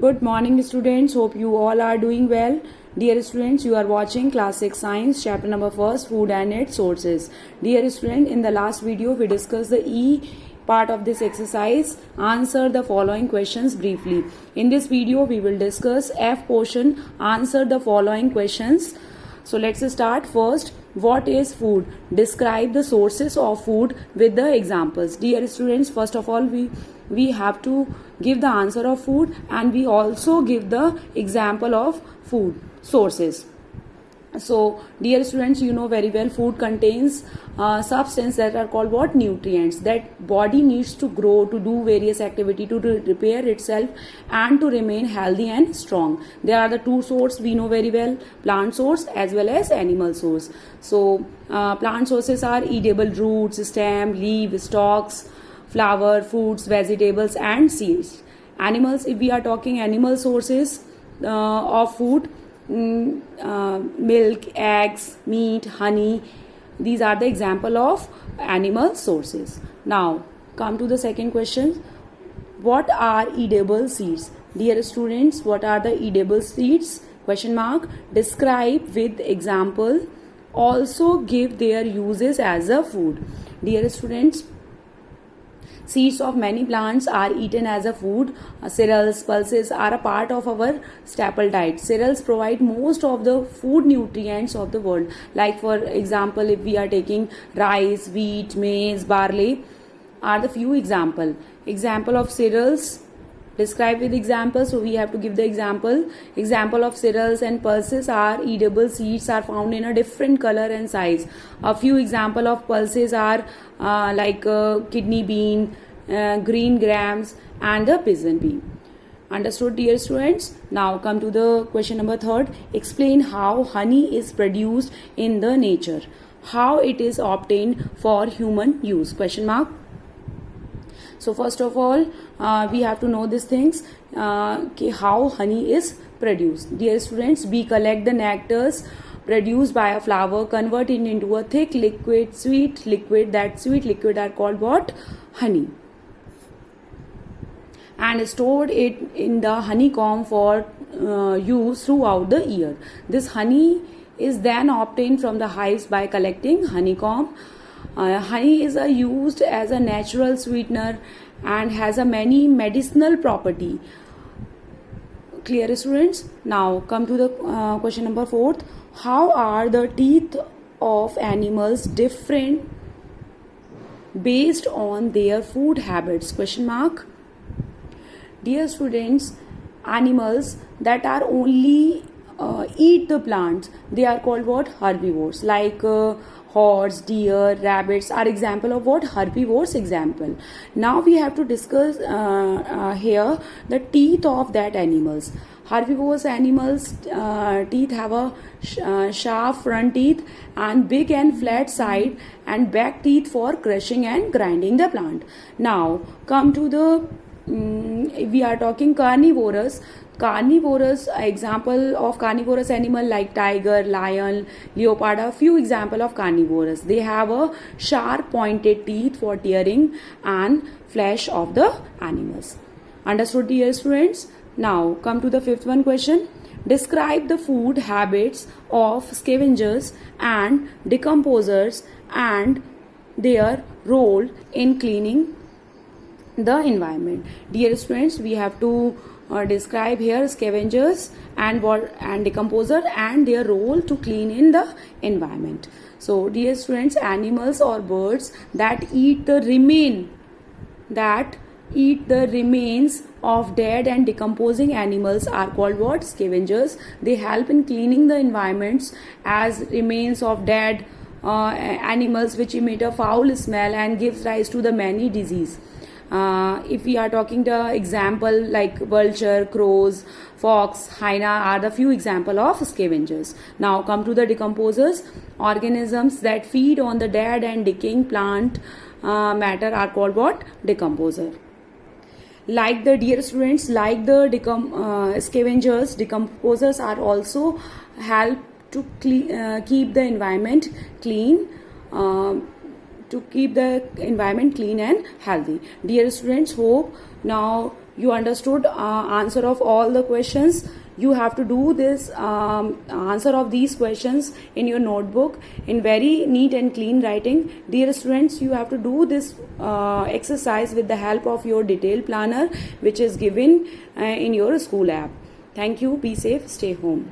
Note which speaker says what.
Speaker 1: Good morning students, hope you all are doing well. Dear students, you are watching class 6 science chapter number 1 food and its sources. Dear student, in the last video we discussed the E part of this exercise. Answer the following questions briefly. In this video we will discuss F portion, answer the following questions. So let's start first. What is food? Describe the sources of food with the examples. Dear students, first of all we have to give the answer of food and we also give the example of food sources. So dear students, you know very well food contains substances that are called what? Nutrients that body needs to grow, to do various activity, to repair itself and to remain healthy and strong. There are the two sources we know very well, plant source as well as animal source. So plant sources are edible roots, stem, leaf, stalks, flower, fruits, vegetables and seeds. Animals, if we are talking animal sources of food, milk, eggs, meat, honey, these are the example of animal sources. Now come to the second question. What are edible seeds? Dear students, what are the edible seeds? Question mark. Describe with example. Also give their uses as a food. Dear students, seeds of many plants are eaten as a food. Cereals, pulses are a part of our staple diet. Cereals provide most of the food nutrients of the world. Like for example, if we are taking rice, wheat, maize, barley are the few example. Example of cereals. Describe with examples. So we have to give the example. Example of cereals and pulses are edible seeds are found in a different color and size. A few example of pulses are kidney bean, green grams and the pigeon bean. Understood, dear students? Now come to the question number 3. Explain how honey is produced in the nature. How it is obtained for human use? Question mark. So first of all, we have to know these things, how honey is produced. Dear students, we collect the nectars produced by a flower, convert it into a thick liquid, sweet liquid. That sweet liquid are called what? Honey. And stored it in the honeycomb for use throughout the year. This honey is then obtained from the hives by collecting honeycomb. Honey is used as a natural sweetener and has a many medicinal property. Clear, students? Now come to the question number 4. How are the teeth of animals different based on their food habits? Question mark. Dear students, animals that are only eat the plants, they are called what? Herbivores. Like horse, deer, rabbits are example of what? Herbivores example. Now we have to discuss here the teeth of that animals. Herbivorous animals teeth have a sharp front teeth and big and flat side and back teeth for crushing and grinding the plant. Now come to the we are talking carnivorous. Example of carnivorous animal like tiger, lion, leopard are few example of carnivorous. They have a sharp pointed teeth for tearing and flesh of the animals. Understood, dear students? Now come to the 5th one question. Describe the food habits of scavengers and decomposers and their role in cleaning the environment. Dear students, we have to describe here scavengers and decomposer and their role to clean in the environment. So dear students, animals or birds that eat the remains of dead and decomposing animals are called what? Scavengers. They help in cleaning the environments as remains of dead animals which emit a foul smell and gives rise to the many disease. If we are talking the example like vulture, crows, fox, hyena are the few example of scavengers. Now come to the decomposers. Organisms that feed on the dead and decaying plant matter are called what? Decomposer. Like the dear students, like the scavengers, decomposers are also help to keep the environment clean. To keep the environment clean and healthy. Dear students, hope now you understood answer of all the questions. You have to do this answer of these questions in your notebook in very neat and clean writing. Dear students, you have to do this exercise with the help of your detailed planner, which is given in your school app. Thank you. Be safe. Stay home.